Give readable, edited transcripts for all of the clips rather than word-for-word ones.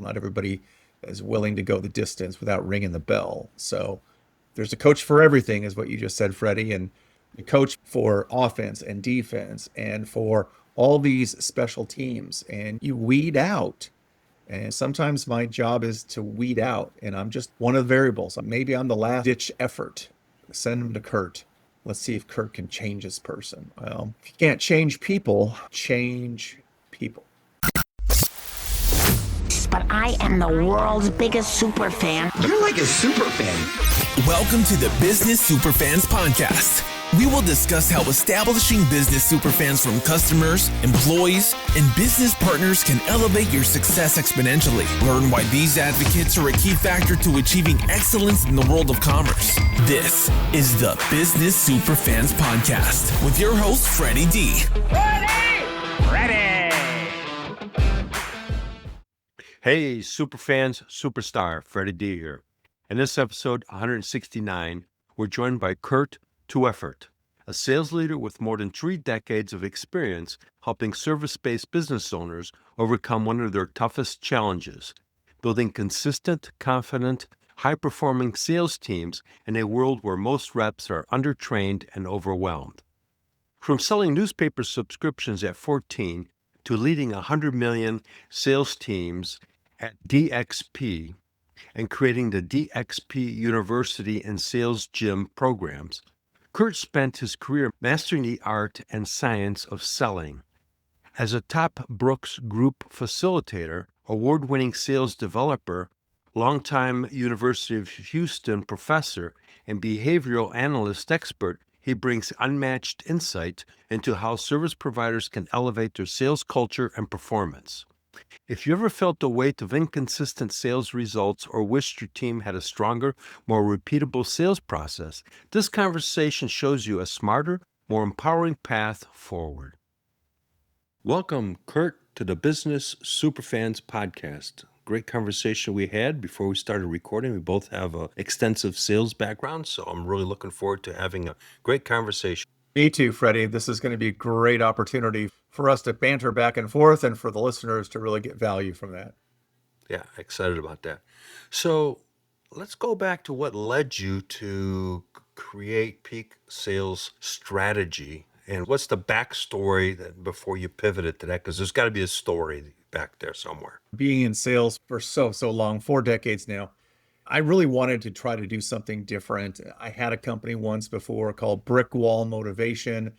Not everybody is willing to go the distance without ringing the bell. So there's a coach for everything, is what you just said, Freddie, and a coach for offense and defense and for all these special teams. And you weed out. And sometimes my job is to weed out, and I'm just one of the variables. Maybe I'm the last ditch effort. Send them to Curt. Let's see if Curt can change this person. Well, if you can't change people, change people. But I am the world's biggest super fan. You're like a super fan. Welcome to the Business Superfans podcast. We will discuss how establishing business superfans from customers, employees, and business partners can elevate your success exponentially. Learn why these advocates are a key factor to achieving excellence in the world of commerce. This is the Business Superfans podcast with your host, Freddie D. Ready! Hey, Superfans, Superstar, Freddie D here. In this episode 169, we're joined by Curt Tueffert, a sales leader with more than 3 decades of experience helping service-based business owners overcome one of their toughest challenges, building consistent, confident, high-performing sales teams in a world where most reps are undertrained and overwhelmed. From selling newspaper subscriptions at 14 to leading 100 million sales teams at DXP and creating the DXP University and Sales Gym programs, Curt spent his career mastering the art and science of selling. As a top Brooks Group facilitator, award-winning sales developer, longtime University of Houston professor, and behavioral analyst expert, he brings unmatched insight into how service providers can elevate their sales culture and performance. If you ever felt the weight of inconsistent sales results or wished your team had a stronger, more repeatable sales process, this conversation shows you a smarter, more empowering path forward. Welcome, Curt, to the Business Superfans podcast. Great conversation we had before we started recording. We both have an extensive sales background, so I'm really looking forward to having a great conversation. Me too, Freddie. This is going to be a great opportunity for us to banter back and forth and for the listeners to really get value from that. Yeah, excited about that. So let's go back to what led you to create Peak Sales Strategy. And what's the backstory that before you pivoted to that? Because there's got to be a story back there somewhere. Being in sales for so long, 4 decades now, I really wanted to try to do something different. I had a company once before called Brick Wall Motivation,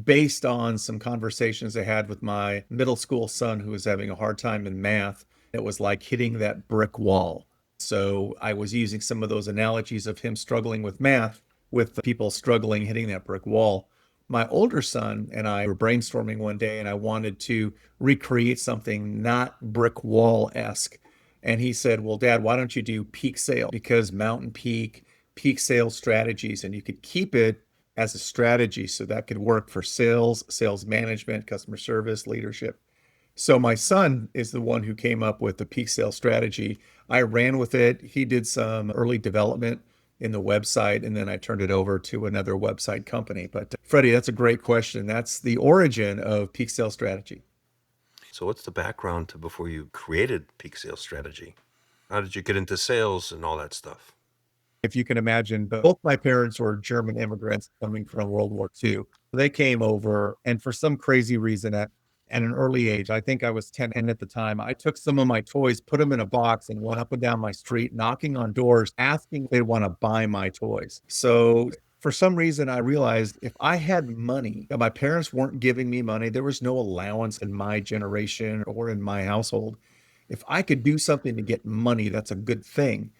based on some conversations I had with my middle school son who was having a hard time in math. It was like hitting that brick wall. So I was using some of those analogies of him struggling with math with the people struggling hitting that brick wall. My older son and I were brainstorming one day, and I wanted to recreate something not brick wall-esque. And he said, well, Dad, why don't you do peak sale? Because mountain peak sales strategies, and you could keep it as a strategy so that could work for sales management, customer service, leadership. So my son is the one who came up with the peak sales strategy. I ran with it. He did some early development in the website, and then I turned it over to another website company. But Freddie, that's a great question. That's the origin of peak sales strategy. So what's the background to before you created Peak Sales Strategy? How did you get into sales and all that stuff? If you can imagine, both my parents were German immigrants coming from World War II. They came over, and for some crazy reason at an early age, I think I was 10 at the time, I took some of my toys, put them in a box, and went up and down my street, knocking on doors, asking if they want to buy my toys. So for some reason, I realized if I had money, my parents weren't giving me money. There was no allowance in my generation or in my household. If I could do something to get money, that's a good thing.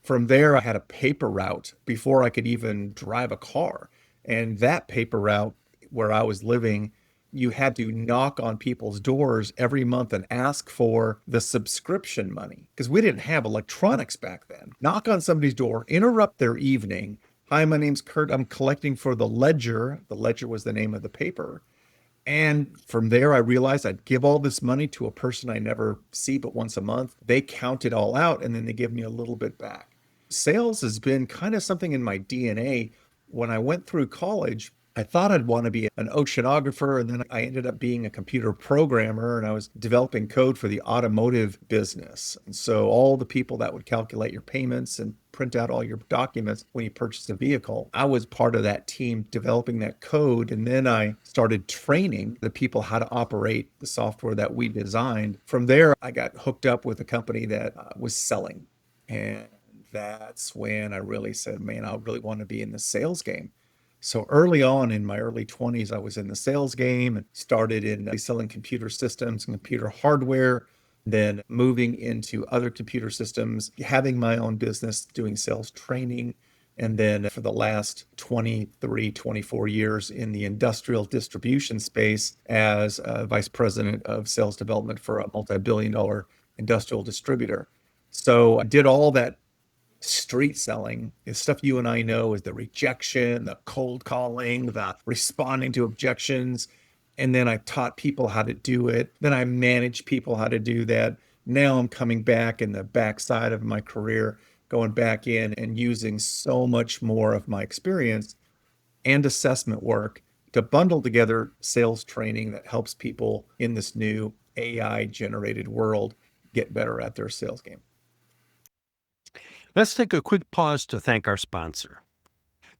From there, I had a paper route before I could even drive a car. And that paper route where I was living, you had to knock on people's doors every month and ask for the subscription money because we didn't have electronics back then. Knock on somebody's door, interrupt their evening. Hi, my name's Curt. I'm collecting for the Ledger. The Ledger was the name of the paper. And from there, I realized I'd give all this money to a person I never see but once a month. They count it all out, and then they give me a little bit back. Sales has been kind of something in my DNA. When I went through college, I thought I'd want to be an oceanographer, and then I ended up being a computer programmer, and I was developing code for the automotive business. And so all the people that would calculate your payments and print out all your documents when you purchased a vehicle, I was part of that team developing that code. And then I started training the people how to operate the software that we designed. From there, I got hooked up with a company that was selling. And that's when I really said, man, I really want to be in the sales game. So early on in my early 20s, I was in the sales game and started in selling computer systems and computer hardware, then moving into other computer systems, having my own business, doing sales training. And then for the last 23, 24 years in the industrial distribution space as a vice president of sales development for a multi-billion-dollar industrial distributor. So I did all that street selling is stuff you and I know is the rejection, the cold calling, the responding to objections. And then I taught people how to do it. Then I managed people how to do that. Now I'm coming back in the backside of my career, going back in and using so much more of my experience and assessment work to bundle together sales training that helps people in this new AI generated world get better at their sales game. Let's take a quick pause to thank our sponsor.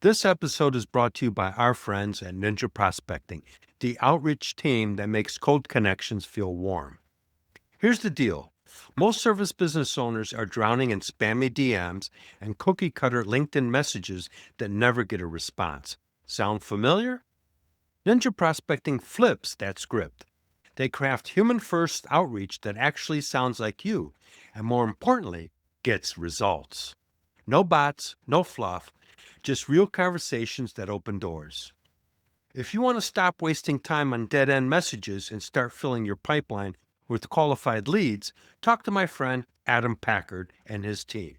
This episode is brought to you by our friends at Ninja Prospecting, the outreach team that makes cold connections feel warm. Here's the deal. Most service business owners are drowning in spammy DMs and cookie-cutter LinkedIn messages that never get a response. Sound familiar? Ninja Prospecting flips that script. They craft human-first outreach that actually sounds like you, and more importantly, gets results. No bots, no fluff, just real conversations that open doors. If you want to stop wasting time on dead-end messages and start filling your pipeline with qualified leads, talk to my friend Adam Packard and his team.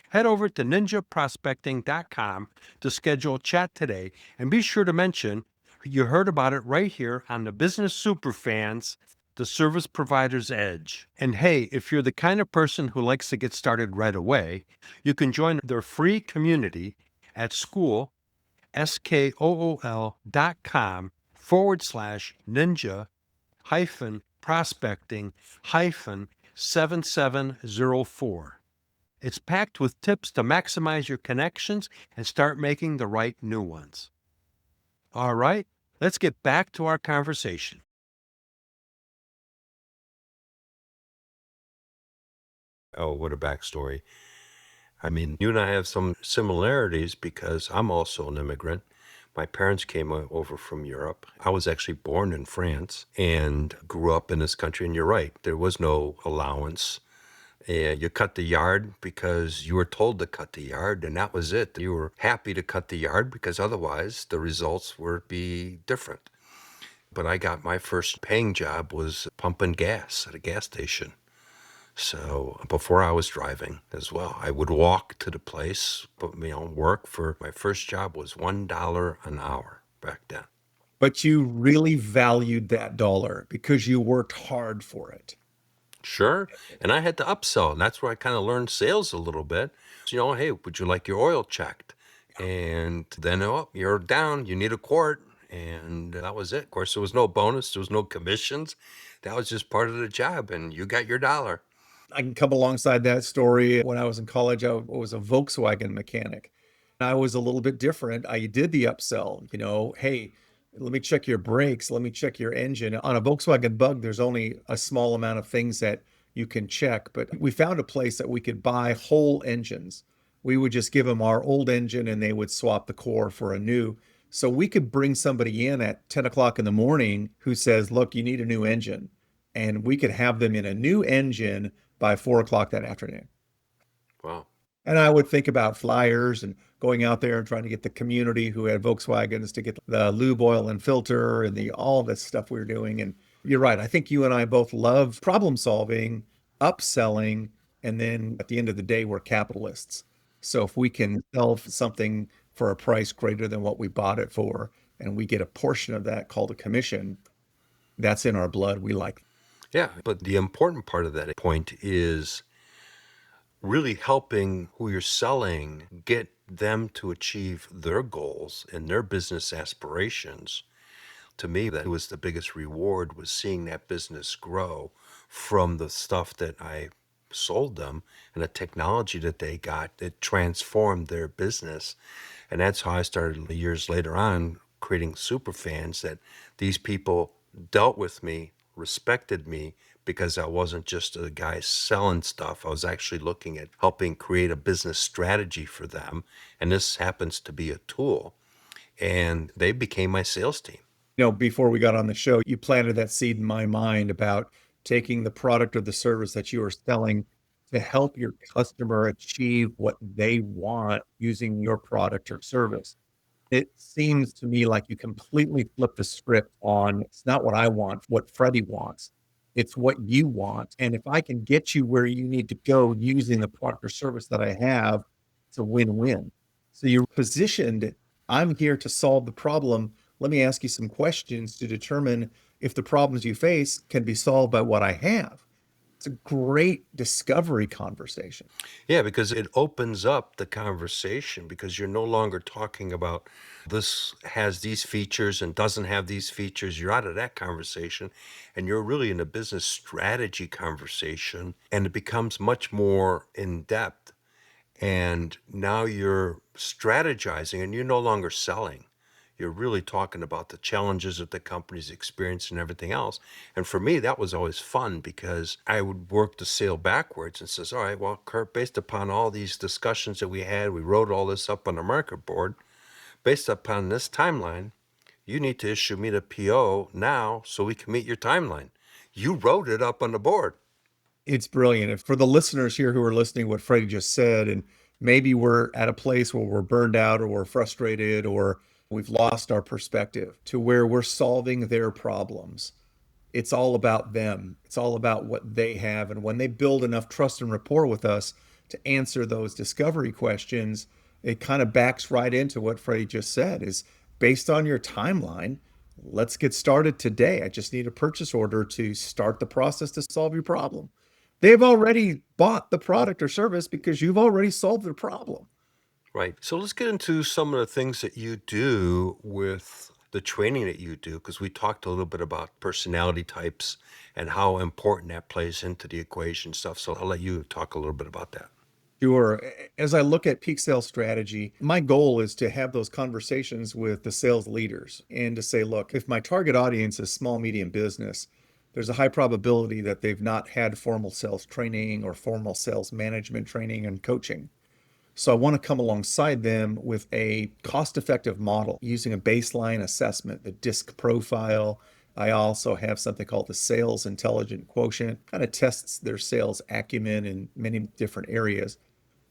Head over to ninjaprospecting.com to schedule a chat today, and be sure to mention you heard about it right here on the Business Superfans, the Service Provider's Edge. And hey, if you're the kind of person who likes to get started right away, you can join their free community at school.com/ninja prospecting 7704. It's packed with tips to maximize your connections and start making the right new ones. All right, let's get back to our conversation. Oh, what a backstory. I mean, you and I have some similarities because I'm also an immigrant. My parents came over from Europe. I was actually born in France and grew up in this country. And you're right, there was no allowance. You cut the yard because you were told to cut the yard, and that was it. You were happy to cut the yard because otherwise the results would be different. But I got my first paying job was pumping gas at a gas station. So before I was driving as well, I would walk to the place, work for my first job was $1 an hour back then. But you really valued that dollar because you worked hard for it. Sure. And I had to upsell, and that's where I kind of learned sales a little bit. So, hey, would you like your oil checked? And then, you're down, you need a quart. And that was it. Of course, there was no bonus, there was no commissions. That was just part of the job, and you got your dollar. I can come alongside that story. When I was in college, I was a Volkswagen mechanic. I was a little bit different. I did the upsell, hey, let me check your brakes. Let me check your engine. On a Volkswagen Bug, there's only a small amount of things that you can check, but we found a place that we could buy whole engines. We would just give them our old engine and they would swap the core for a new. So we could bring somebody in at 10 o'clock in the morning who says, look, you need a new engine. And we could have them in a new engine by 4 o'clock that afternoon. Wow. And I would think about flyers and going out there and trying to get the community who had Volkswagens to get the lube oil and filter and all this stuff we were doing. And you're right. I think you and I both love problem solving, upselling, and then at the end of the day, we're capitalists. So if we can sell something for a price greater than what we bought it for, and we get a portion of that called a commission, that's in our blood. We like. Yeah, but the important part of that point is really helping who you're selling get them to achieve their goals and their business aspirations. To me, that was the biggest reward, was seeing that business grow from the stuff that I sold them and the technology that they got that transformed their business. And that's how I started years later on creating Superfans, that these people dealt with me, respected me, because I wasn't just a guy selling stuff. I was actually looking at helping create a business strategy for them. And this happens to be a tool. And they became my sales team. Before we got on the show, you planted that seed in my mind about taking the product or the service that you are selling to help your customer achieve what they want using your product or service. It seems to me like you completely flipped the script on, it's not what I want, what Freddie wants. It's what you want. And if I can get you where you need to go using the product or service that I have, it's a win-win. So you're positioned, I'm here to solve the problem. Let me ask you some questions to determine if the problems you face can be solved by what I have. It's a great discovery conversation. Yeah, because it opens up the conversation, because you're no longer talking about this has these features and doesn't have these features. You're out of that conversation and you're really in a business strategy conversation, and it becomes much more in depth. And now you're strategizing and you're no longer selling. You're really talking about the challenges that the company's experiencing and everything else. And for me, that was always fun, because I would work the sale backwards and says, all right, well, Curt, based upon all these discussions that we had, we wrote all this up on the market board. Based upon this timeline, you need to issue me the PO now so we can meet your timeline. You wrote it up on the board. It's brilliant. And for the listeners here who are listening, what Freddie just said, and maybe we're at a place where we're burned out or we're frustrated or we've lost our perspective to where we're solving their problems. It's all about them. It's all about what they have. And when they build enough trust and rapport with us to answer those discovery questions, it kind of backs right into what Freddie just said, is based on your timeline. Let's get started today. I just need a purchase order to start the process to solve your problem. They've already bought the product or service because you've already solved their problem. Right. So let's get into some of the things that you do with the training that you do, because we talked a little bit about personality types and how important that plays into the equation stuff. So I'll let you talk a little bit about that. Sure. As I look at peak sales strategy, my goal is to have those conversations with the sales leaders and to say, look, if my target audience is small, medium business, there's a high probability that they've not had formal sales training or formal sales management training and coaching. So I want to come alongside them with a cost-effective model using a baseline assessment, the DISC profile. I also have something called the Sales Intelligent Quotient, kind of tests their sales acumen in many different areas,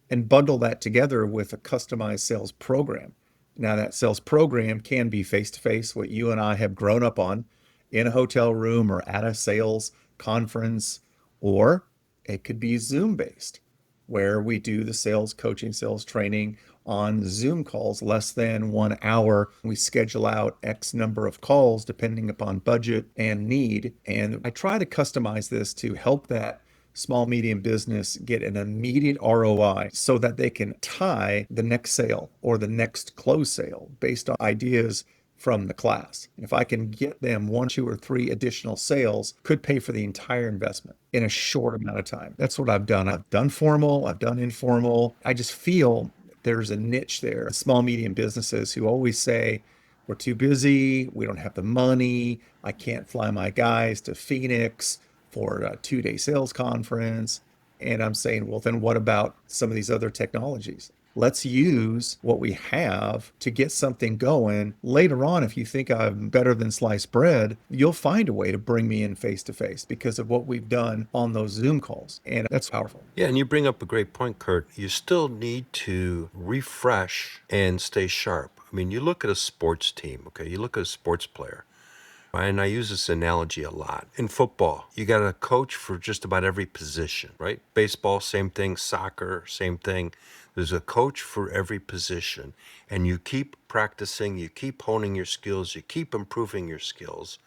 and bundle that together with a customized sales program. Now, that sales program can be face-to-face, what you and I have grown up on, in a hotel room or at a sales conference, or it could be Zoom-based, where we do the sales coaching, sales training on Zoom calls, less than 1 hour. We schedule out X number of calls depending upon budget and need. And I try to customize this to help that small, medium business get an immediate ROI so that they can tie the next sale or the next close sale based on ideas from the class. If I can get them 1, 2, or 3 additional sales, could pay for the entire investment in a short amount of time. That's what I've done. I've done formal, I've done informal. I just feel there's a niche there. Small, medium businesses who always say, we're too busy, we don't have the money, I can't fly my guys to Phoenix for a 2-day sales conference. And I'm saying, well, then what about some of these other technologies? Let's use what we have to get something going. Later on, if you think I'm better than sliced bread, you'll find a way to bring me in face to face because of what we've done on those Zoom calls. And that's powerful. Yeah, and you bring up a great point, Curt. You still need to refresh and stay sharp. I mean, you look at a sports team, okay? You look at a sports player. And I use this analogy a lot. In football, you got a coach for just about every position, right? Baseball, same thing. Soccer, same thing. There's a coach for every position. And you keep practicing, you keep honing your skills, you keep improving your skills.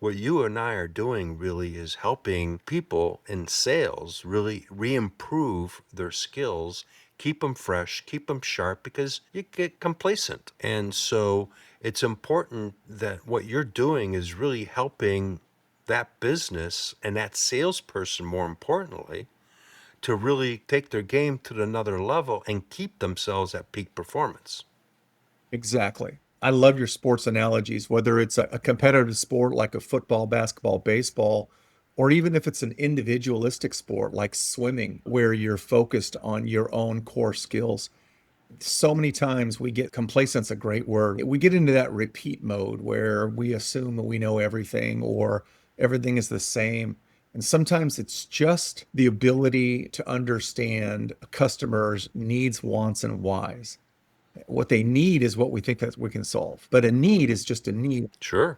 what you and I are doing really is helping people in sales really re-improve their skills, keep them fresh, keep them sharp, because you get complacent. And so it's important that what you're doing is really helping that business and that salesperson, more importantly, to really take their game to another level and keep themselves at peak performance. Exactly. I love your sports analogies, whether it's a competitive sport like a football, basketball, baseball, or even if it's an individualistic sport like swimming, where you're focused on your own core skills. So many times we get complacent's a great word. We get into that repeat mode where we assume that we know everything or everything is the same. And sometimes it's just the ability to understand a customer's needs, wants, and whys. What they need is what we think that we can solve. But a need is just a need. Sure.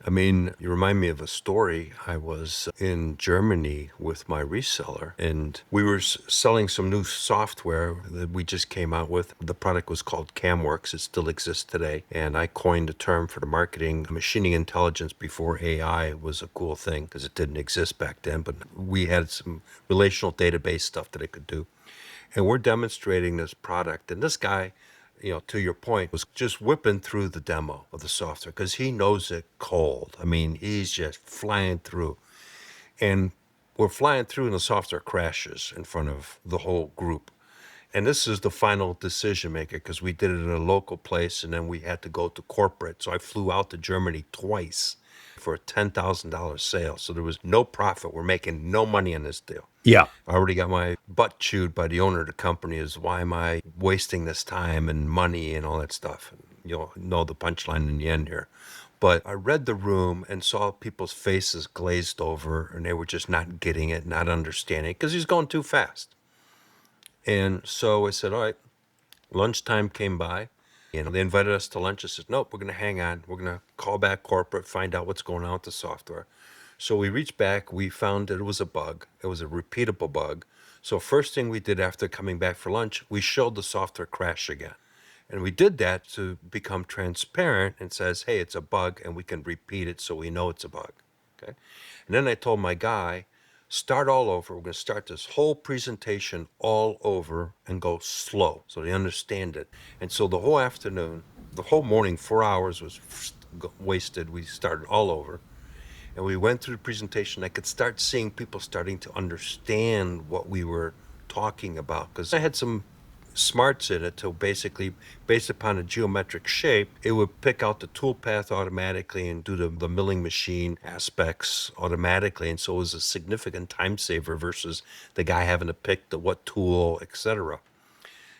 I mean, you remind me of a story. I was in Germany with my reseller, and we were selling some new software that we just came out with. The product was called CamWorks. It still exists today. And I coined a term for the marketing, machining intelligence before AI was a cool thing because it didn't exist back then. But we had some relational database stuff that it could do. And we're demonstrating this product. And this guy, to your point, was just whipping through the demo of the software because he knows it cold. I mean, he's just flying through. And we're flying through and the software crashes in front of the whole group. And this is the final decision maker because we did it in a local place and then we had to go to corporate. So I flew out to Germany twice for a $10,000 sale. So there was no profit. We're making no money on this deal. Yeah. I already got my butt chewed by the owner of the company is why am I wasting this time and money and all that stuff? And you'll know the punchline in the end here. But I read the room and saw people's faces glazed over and they were just not getting it, not understanding because he's going too fast. And so I said, all right, lunchtime came by. They invited us to lunch. I said, nope, we're going to hang on. We're going to call back corporate, find out what's going on with the software. So we reached back. We found that it was a bug. It was a repeatable bug. So first thing we did after coming back for lunch, we showed the software crash again. And we did that to become transparent and says, hey, it's a bug and we can repeat it so we know it's a bug. Okay. And then I told my guy, start all over. We're going to start this whole presentation all over and go slow so they understand it. And so the whole afternoon, the whole morning, 4 hours was wasted. We started all over. And we went through the presentation. I could start seeing people starting to understand what we were talking about because I had some smarts in it to basically, based upon a geometric shape, it would pick out the tool path automatically and do the milling machine aspects automatically. And so it was a significant time saver versus the guy having to pick the what tool, etc.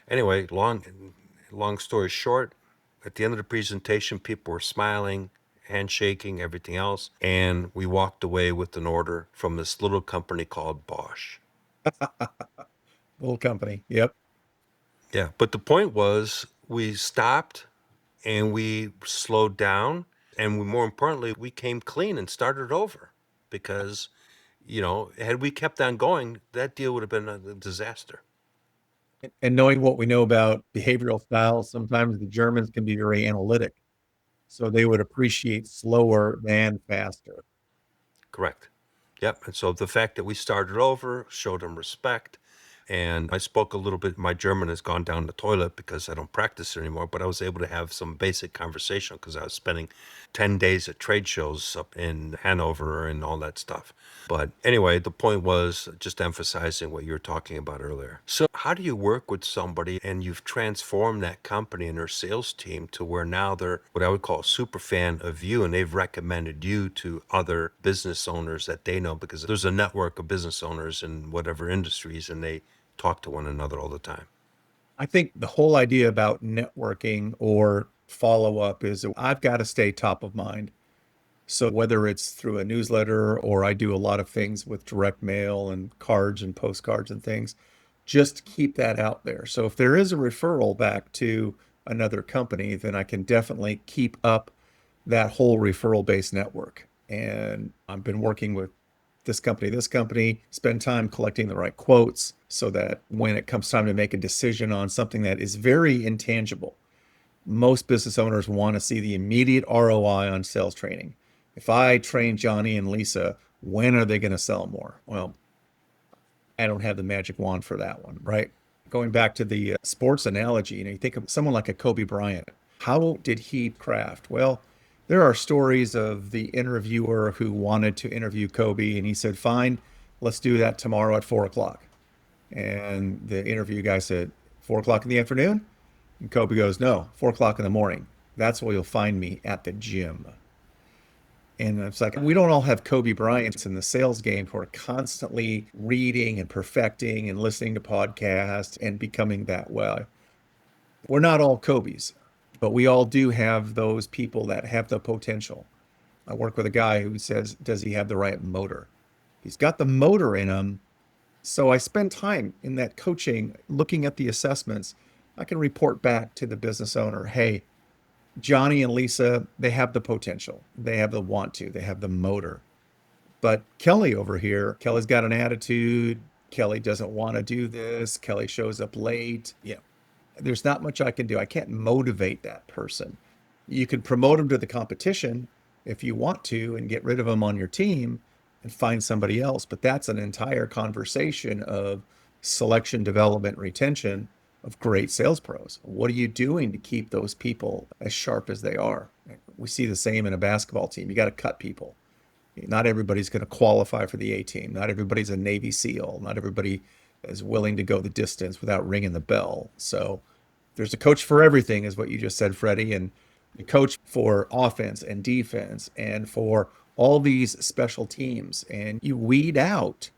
Anyway, long story short, at the end of the presentation, people were smiling, handshaking, everything else. And we walked away with an order from this little company called Bosch. Little company. Yep. Yeah. But the point was we stopped and we slowed down. And more importantly, we came clean and started over because, had we kept on going, that deal would have been a disaster. And knowing what we know about behavioral styles, sometimes the Germans can be very analytic. So they would appreciate slower than faster. Correct. Yep. And so the fact that we started over showed them respect. And I spoke a little bit. My German has gone down the toilet because I don't practice it anymore, but I was able to have some basic conversation because I was spending 10 days at trade shows up in Hanover and all that stuff. But anyway, the point was just emphasizing what you were talking about earlier. So how do you work with somebody and you've transformed that company and their sales team to where now they're what I would call a super fan of you and they've recommended you to other business owners that they know because there's a network of business owners in whatever industries and they talk to one another all the time. I think the whole idea about networking or follow up is I've got to stay top of mind. So whether it's through a newsletter or I do a lot of things with direct mail and cards and postcards and things, just keep that out there. So if there is a referral back to another company, then I can definitely keep up that whole referral based network. And I've been working with this company, spend time collecting the right quotes so that when it comes time to make a decision on something that is very intangible, most business owners want to see the immediate ROI on sales training. If I train Johnny and Lisa, when are they going to sell more? Well, I don't have the magic wand for that one, right? Going back to the sports analogy, you think of someone like a Kobe Bryant. How did he craft? Well, there are stories of the interviewer who wanted to interview Kobe, and he said, "Fine, let's do that tomorrow at 4 o'clock." And the interview guy said, 4 o'clock in the afternoon? And Kobe goes, "No, 4 o'clock in the morning. That's where you'll find me at the gym." And it's like, we don't all have Kobe Bryants in the sales game who are constantly reading and perfecting and listening to podcasts and becoming that well. We're not all Kobe's, but we all do have those people that have the potential. I work with a guy who says, does he have the right motor? He's got the motor in him. So I spend time in that coaching, looking at the assessments. I can report back to the business owner, hey, Johnny and Lisa, they have the potential. They have the want to, they have the motor. But Kelly over here, Kelly's got an attitude. Kelly doesn't want to do this. Kelly shows up late. Yeah. There's not much I can do. I can't motivate that person. You can promote them to the competition if you want to and get rid of them on your team and find somebody else. But that's an entire conversation of selection, development, retention of great sales pros. What are you doing to keep those people as sharp as they are? We see the same in a basketball team. You got to cut people. Not everybody's going to qualify for the A team. Not everybody's a Navy SEAL. Not everybody is willing to go the distance without ringing the bell. So there's a coach for everything, is what you just said, Freddie, and a coach for offense and defense and for all these special teams. And you weed out.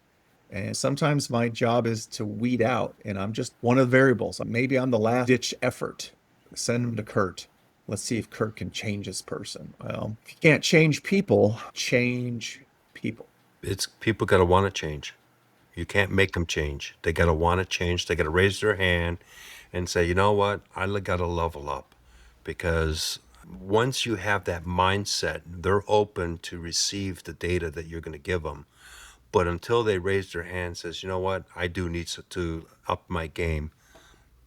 And sometimes my job is to weed out, and I'm just one of the variables. Maybe I'm the last ditch effort. Send them to Curt. Let's see if Curt can change this person. Well, if you can't change people, change people. It's people got to want to change. You can't make them change. They got to want to change. They got to raise their hand and say, you know what, I got to level up. Because once you have that mindset, they're open to receive the data that you're going to give them. But until they raise their hand and says, you know what, I do need to up my game,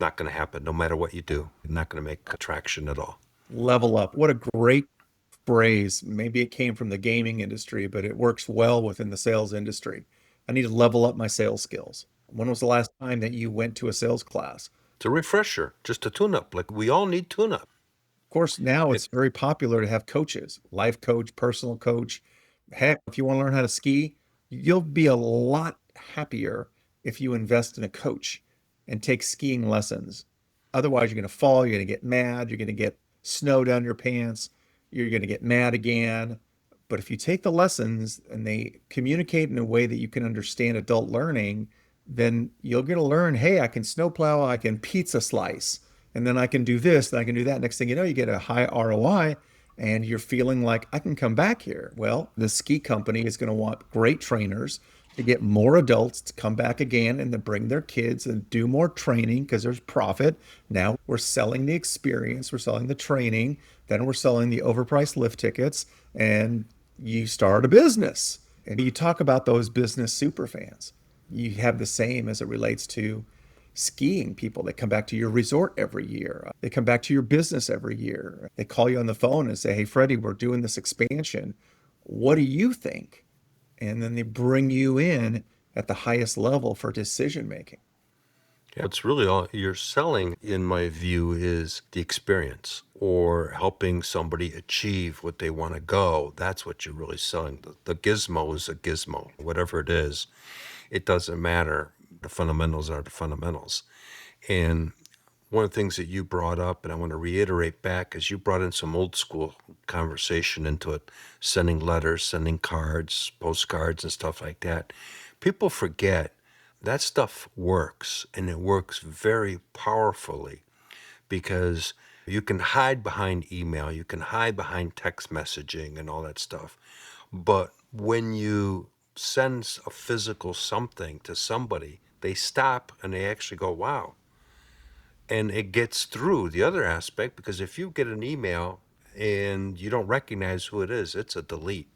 not going to happen. No matter what you do, not going to make traction at all. Level up. What a great phrase. Maybe it came from the gaming industry, but it works well within the sales industry. I need to level up my sales skills. When was the last time that you went to a sales class? It's a refresher, just a tune-up. Like we all need tune-up. Of course, now it's very popular to have coaches, life coach, personal coach. Heck, if you want to learn how to ski, you'll be a lot happier if you invest in a coach and take skiing lessons. Otherwise, you're going to fall, you're going to get mad, you're going to get snow down your pants, you're going to get mad again. But if you take the lessons and they communicate in a way that you can understand adult learning, then you're going to learn, hey, I can snowplow, I can pizza slice, and then I can do this, then I can do that. Next thing you know, you get a high ROI and you're feeling like I can come back here. Well, the ski company is going to want great trainers to get more adults to come back again and to bring their kids and do more training because there's profit. Now we're selling the experience, we're selling the training, then we're selling the overpriced lift tickets, and you start a business. And you talk about those business super fans. You have the same as it relates to skiing people. They come back to your resort every year. They come back to your business every year. They call you on the phone and say, hey, Freddie, we're doing this expansion. What do you think? And then they bring you in at the highest level for decision making. Yeah, it's really all you're selling, in my view, is the experience or helping somebody achieve what they want to go. That's what you're really selling. The gizmo is a gizmo, whatever it is. It doesn't matter. The fundamentals are the fundamentals. And one of the things that you brought up, and I want to reiterate back, is you brought in some old school conversation into it, sending letters, sending cards, postcards, and stuff like that. People forget that stuff works, and it works very powerfully because you can hide behind email, you can hide behind text messaging and all that stuff. But when you send a physical something to somebody, they stop and they actually go, wow. And it gets through the other aspect, because if you get an email and you don't recognize who it is, it's a delete.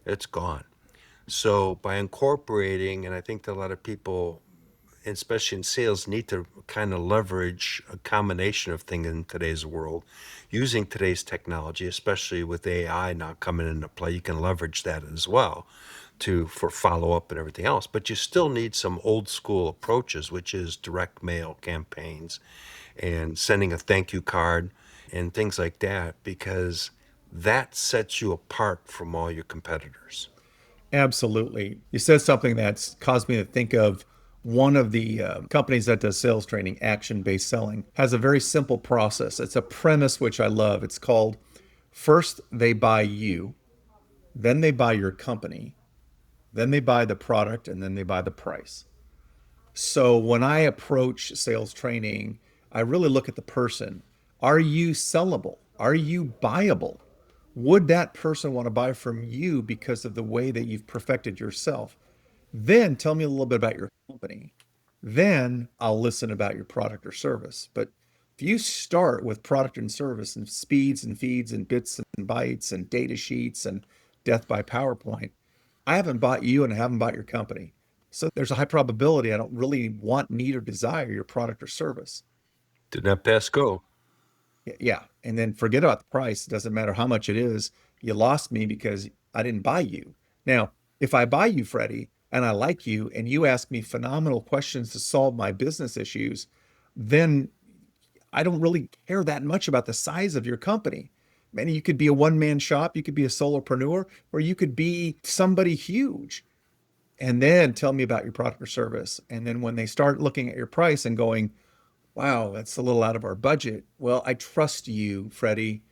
It's gone. So by incorporating, and I think that a lot of people especially in sales, need to kind of leverage a combination of things in today's world. Using today's technology, especially with AI now coming into play, you can leverage that as well for follow-up and everything else. But you still need some old school approaches, which is direct mail campaigns and sending a thank you card and things like that, because that sets you apart from all your competitors. Absolutely. You said something that's caused me to think of one of the companies that does sales training, action-based selling, has a very simple process. It's a premise which I love. It's called first they buy you, then they buy your company, then they buy the product, and then they buy the price. So when I approach sales training, I really look at the person. Are you sellable? Are you buyable? Would that person want to buy from you because of the way that you've perfected yourself? Then tell me a little bit about your company. Then I'll listen about your product or service. But if you start with product and service and speeds and feeds and bits and bytes and data sheets and death by PowerPoint, I haven't bought you and I haven't bought your company. So there's a high probability I don't really want, need, or desire your product or service. Did not pass go. Yeah. And then forget about the price. It doesn't matter how much it is. You lost me because I didn't buy you. Now, if I buy you, Freddie, and I like you, and you ask me phenomenal questions to solve my business issues, then I don't really care that much about the size of your company. Man, you could be a one-man shop, you could be a solopreneur, or you could be somebody huge. And then tell me about your product or service. And then when they start looking at your price and going, wow, that's a little out of our budget. Well, I trust you, Freddie.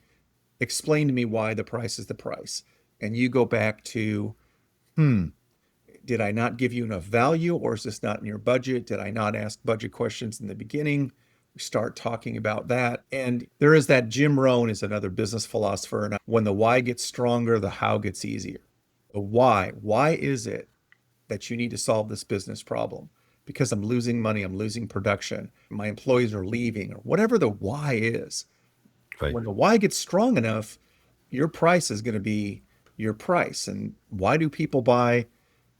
Explain to me why the price is the price. And you go back to, did I not give you enough value, or is this not in your budget? Did I not ask budget questions in the beginning? We start talking about that. And there is that Jim Rohn is another business philosopher. And when the why gets stronger, the how gets easier. The why is it that you need to solve this business problem? Because I'm losing money, I'm losing production, my employees are leaving, or whatever the why is. Right. When the why gets strong enough, your price is going to be your price. And why do people buy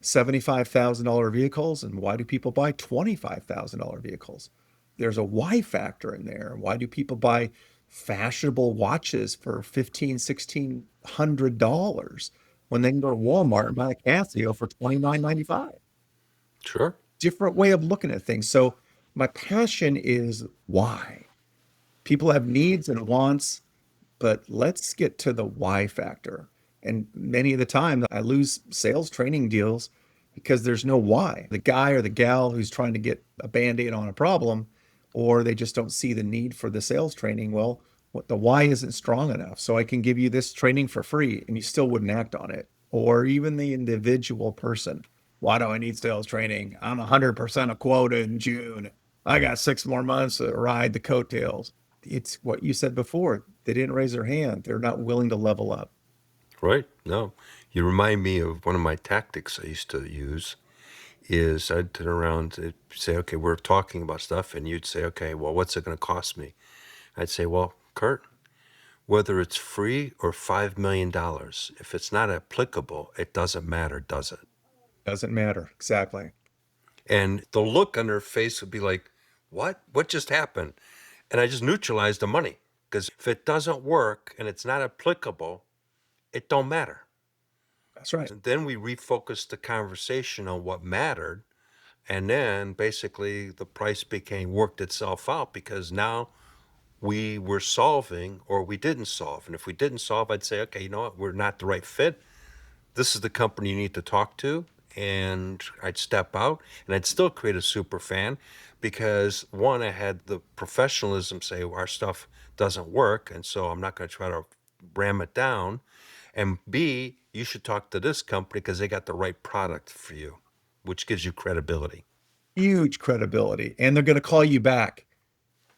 $75,000 vehicles, and why do people buy $25,000 vehicles? There's a why factor in there. Why do people buy fashionable watches for $1,500, $1,600 when they can go to Walmart and buy a Casio for $29.95? Sure. Different way of looking at things. So my passion is why. People have needs and wants, but let's get to the why factor. And many of the time I lose sales training deals because there's no why. The guy or the gal who's trying to get a Band-Aid on a problem, or they just don't see the need for the sales training. Well, the why isn't strong enough. So I can give you this training for free and you still wouldn't act on it. Or even the individual person. Why do I need sales training? I'm 100% a quota in June. I got 6 more months to ride the coattails. It's what you said before. They didn't raise their hand. They're not willing to level up. Right. No. You remind me of one of my tactics I used to use is I'd turn around and say, okay, we're talking about stuff. And you'd say, okay, well, what's it going to cost me? I'd say, well, Curt, whether it's free or $5 million, if it's not applicable, it doesn't matter, does it? Doesn't matter. Exactly. And the look on their face would be like, what? What just happened? And I just neutralized the money, because if it doesn't work and it's not applicable, it don't matter. That's right. And then we refocused the conversation on what mattered. And then basically the price worked itself out, because now we were solving or we didn't solve. And if we didn't solve, I'd say, okay, you know what? We're not the right fit. This is the company you need to talk to. And I'd step out and I'd still create a super fan, because one, I had the professionalism say, well, our stuff doesn't work. And so I'm not going to try to ram it down. And B, you should talk to this company because they got the right product for you, which gives you credibility. Huge credibility. And they're going to call you back,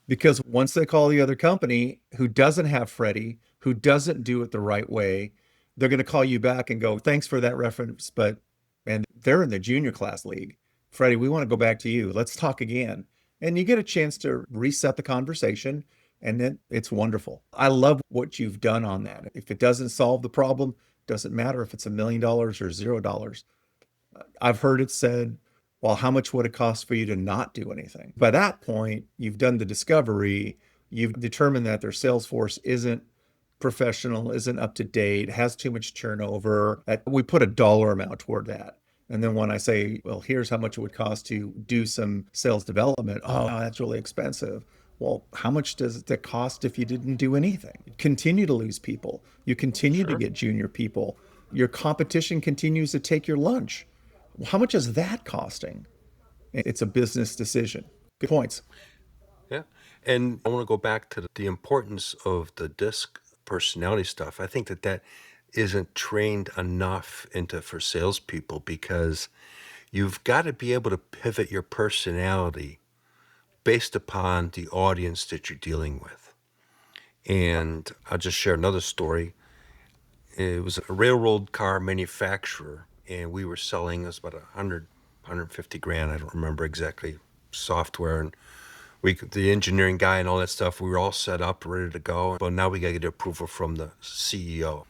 because once they call the other company who doesn't have Freddie, who doesn't do it the right way, they're going to call you back and go, thanks for that reference, but, and they're in the junior class league. Freddie, we want to go back to you. Let's talk again. And you get a chance to reset the conversation, and then it's wonderful. I love what you've done on that. If it doesn't solve the problem, doesn't matter if it's $1 million or $0. I've heard it said, Well, how much would it cost for you to not do anything? By that point, you've done the discovery. You've determined that their sales force isn't professional, isn't up to date, has too much turnover. We put a dollar amount toward that. And then when I say, well, here's how much it would cost to do some sales development, oh, that's really expensive. Well, how much does it cost if you didn't do anything? You continue to lose people. You continue to get junior people. Your competition continues to take your lunch. Well, how much is that costing? It's a business decision. Good points. Yeah. And I want to go back to the importance of the disc personality stuff. I think that isn't trained enough for salespeople, because you've got to be able to pivot your personality based upon the audience that you're dealing with. And I'll just share another story. It was a railroad car manufacturer, and we were selling, it was about 150 grand, I don't remember exactly, software. And the engineering guy and all that stuff, we were all set up, ready to go. But now we got to get approval from the CEO.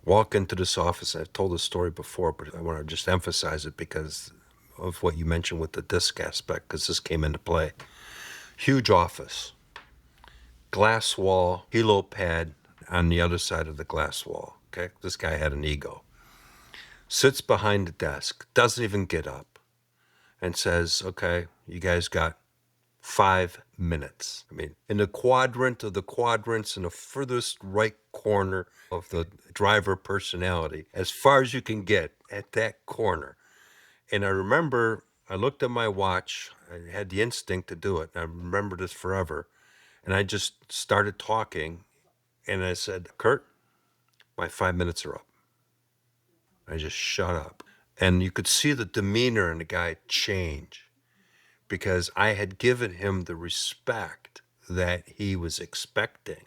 Walk into this office. I've told this story before, but I want to just emphasize it because of what you mentioned with the disc aspect, because this came into play. Huge office, glass wall, helo pad on the other side of the glass wall. Okay, this guy had an ego. Sits behind the desk, doesn't even get up, and says, okay, you guys got 5 minutes. I mean, in the quadrant of the quadrants, in the furthest right corner of the driver personality, as far as you can get at that corner. And I remember I looked at my watch. I had the instinct to do it. I remember this forever. And I just started talking, and I said, Curt, my 5 minutes are up. I just shut up. And you could see the demeanor in the guy change, because I had given him the respect that he was expecting.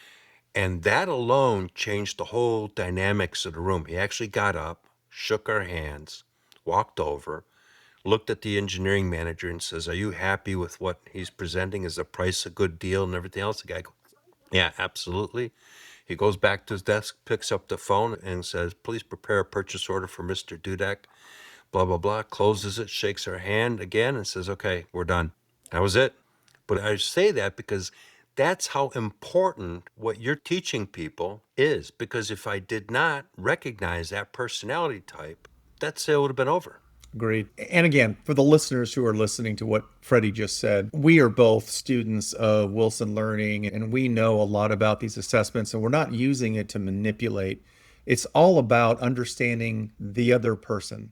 And that alone changed the whole dynamics of the room. He actually got up, shook our hands, walked over, looked at the engineering manager and says, are you happy with what he's presenting? Is the price a good deal and everything else? The guy goes, yeah, absolutely. He goes back to his desk, picks up the phone and says, please prepare a purchase order for Mr. Dudek, blah, blah, blah, closes it, shakes our hand again and says, okay, we're done. That was it. But I say that because that's how important what you're teaching people is. Because if I did not recognize that personality type, that sale would have been over. Agreed. And again, for the listeners who are listening to what Freddie just said, we are both students of Wilson Learning, and we know a lot about these assessments, and we're not using it to manipulate. It's all about understanding the other person.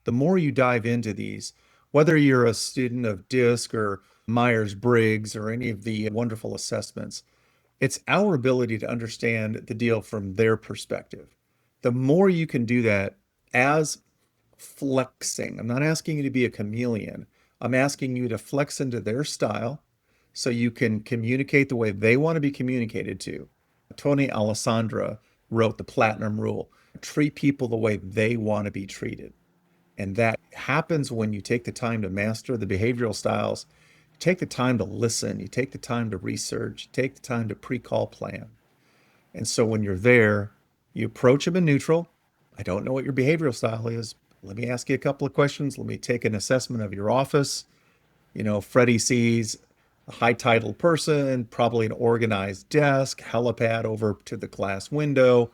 The more you dive into these, whether you're a student of DISC or Myers-Briggs or any of the wonderful assessments, it's our ability to understand the deal from their perspective. The more you can do that as flexing, I'm not asking you to be a chameleon. I'm asking you to flex into their style so you can communicate the way they want to be communicated to. Tony Alessandra wrote the Platinum Rule: treat people the way they want to be treated. And that happens when you take the time to master the behavioral styles. You take the time to listen. You take the time to research. You take the time to pre-call plan. And so when you're there, you approach them in neutral. I don't know what your behavioral style is. Let me ask you a couple of questions. Let me take an assessment of your office. You know, Freddie sees a high-titled person, probably an organized desk, helipad over to the glass window,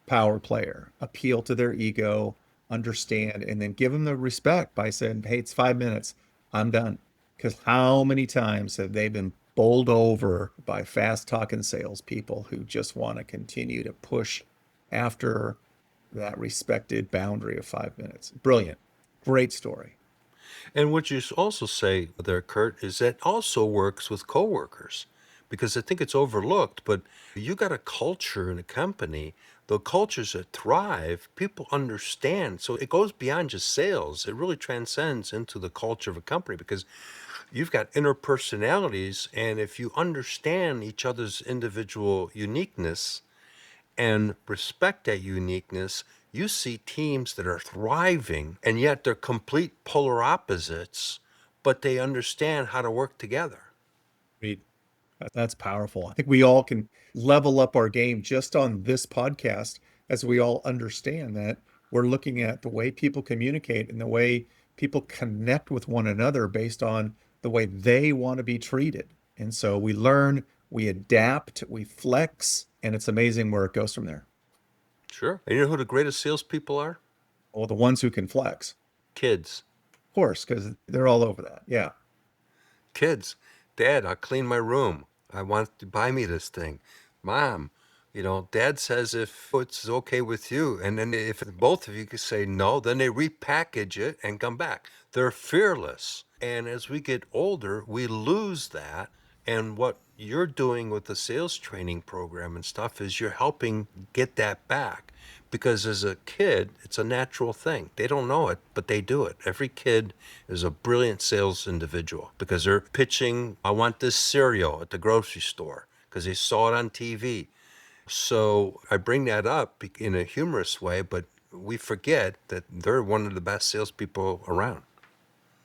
power player. Appeal to their ego, understand, and then give them the respect by saying, hey, it's 5 minutes. I'm done. Because how many times have they been bowled over by fast-talking salespeople who just want to continue to push after that respected boundary of 5 minutes? Brilliant. Great story. And what you also say there, Curt, is that also works with coworkers, because I think it's overlooked, but you got a culture in a company, the cultures that thrive, people understand. So it goes beyond just sales. It really transcends into the culture of a company, because you've got interpersonalities, and if you understand each other's individual uniqueness and respect that uniqueness, you see teams that are thriving, and yet they're complete polar opposites, but they understand how to work together. Great. That's powerful. I think we all can level up our game just on this podcast as we all understand that we're looking at the way people communicate and the way people connect with one another based on the way they want to be treated. And so we learn, we adapt, we flex, and it's amazing where it goes from there. Sure. And you know who the greatest salespeople are? Well, the ones who can flex, Kids. of course, because they're all over that. Yeah. Kids. Dad, I'll clean my room. I want to buy me this thing. Mom, Dad says if it's okay with you. And then if both of you could say no, then they repackage it and come back. They're fearless. And as we get older, we lose that. And what you're doing with the sales training program and stuff is you're helping get that back. Because as a kid, it's a natural thing. They don't know it, but they do it. Every kid is a brilliant sales individual because they're pitching, I want this cereal at the grocery store because they saw it on TV. So I bring that up in a humorous way, but we forget that they're one of the best salespeople around.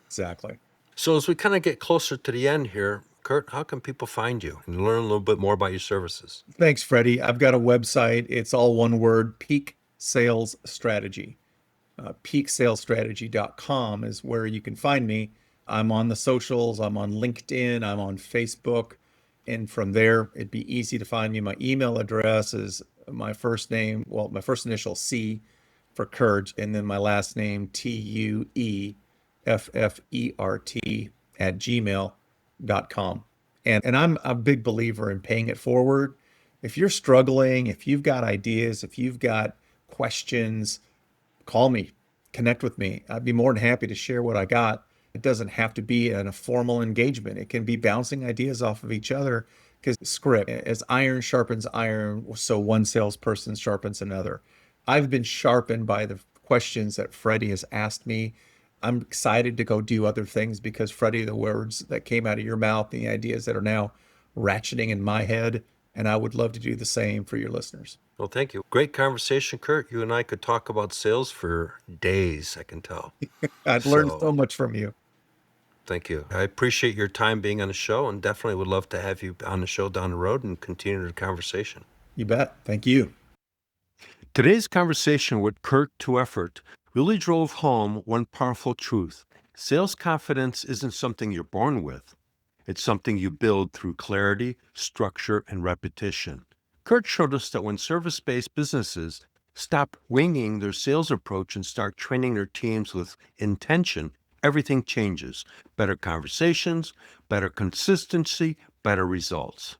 Exactly. So as we kind of get closer to the end here, Curt, how can people find you and learn a little bit more about your services? Thanks, Freddie. I've got a website. It's all one word, Peak Sales Strategy. Peaksalesstrategy.com is where you can find me. I'm on the socials. I'm on LinkedIn. I'm on Facebook. And from there, it'd be easy to find me. My email address is my first name, well, my first initial C for Curt, and then my last name, TUEFFERT @gmail.com. And I'm a big believer in paying it forward. If you're struggling, if you've got ideas, if you've got questions, call me, connect with me. I'd be more than happy to share what I got. It doesn't have to be in a formal engagement. It can be bouncing ideas off of each other because script, as iron sharpens iron, so one salesperson sharpens another. I've been sharpened by the questions that Freddie has asked me. I'm excited to go do other things because, Freddie, the words that came out of your mouth, the ideas that are now ratcheting in my head, and I would love to do the same for your listeners. Well, thank you. Great conversation, Curt. You and I could talk about sales for days, I can tell. I've learned so much from you. Thank you. I appreciate your time being on the show and definitely would love to have you on the show down the road and continue the conversation. You bet. Thank you. Today's conversation with Curt Tueffert really drove home one powerful truth. Sales confidence isn't something you're born with. It's something you build through clarity, structure, and repetition. Curt showed us that when service-based businesses stop winging their sales approach and start training their teams with intention, everything changes. Better conversations, better consistency, better results.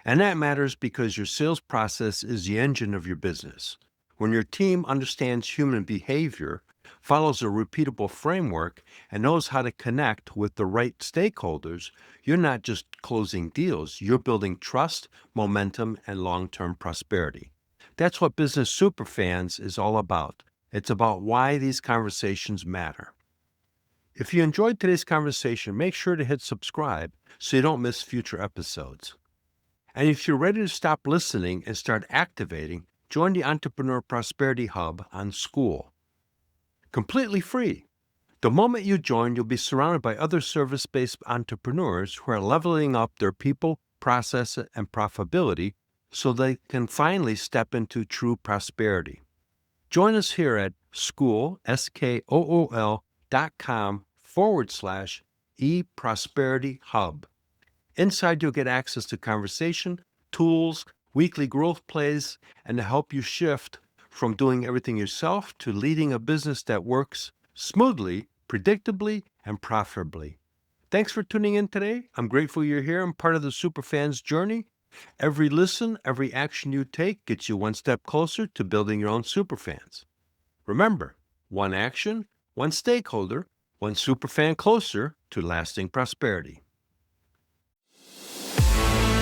And that matters because your sales process is the engine of your business. When your team understands human behavior, follows a repeatable framework, and knows how to connect with the right stakeholders, you're not just closing deals, you're building trust, momentum, and long-term prosperity. That's what Business Superfans is all about. It's about why these conversations matter. If you enjoyed today's conversation, make sure to hit subscribe so you don't miss future episodes. And if you're ready to stop listening and start activating, join the Entrepreneur Prosperity Hub on School. Completely free. The moment you join, you'll be surrounded by other service-based entrepreneurs who are leveling up their people, process, and profitability so they can finally step into true prosperity. Join us here at school, school.com/eProsperityHub. Inside, you'll get access to conversation, tools, weekly growth plays, and to help you shift from doing everything yourself to leading a business that works smoothly, predictably, and profitably. Thanks for tuning in today. I'm grateful you're here. I'm part of the Superfans journey. Every listen, every action you take gets you one step closer to building your own Superfans. Remember, one action, one stakeholder, one Superfan closer to lasting prosperity.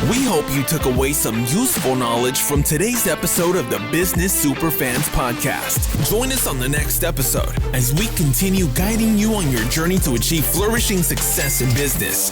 We hope you took away some useful knowledge from today's episode of the Business Superfans podcast. Join us on the next episode as we continue guiding you on your journey to achieve flourishing success in business.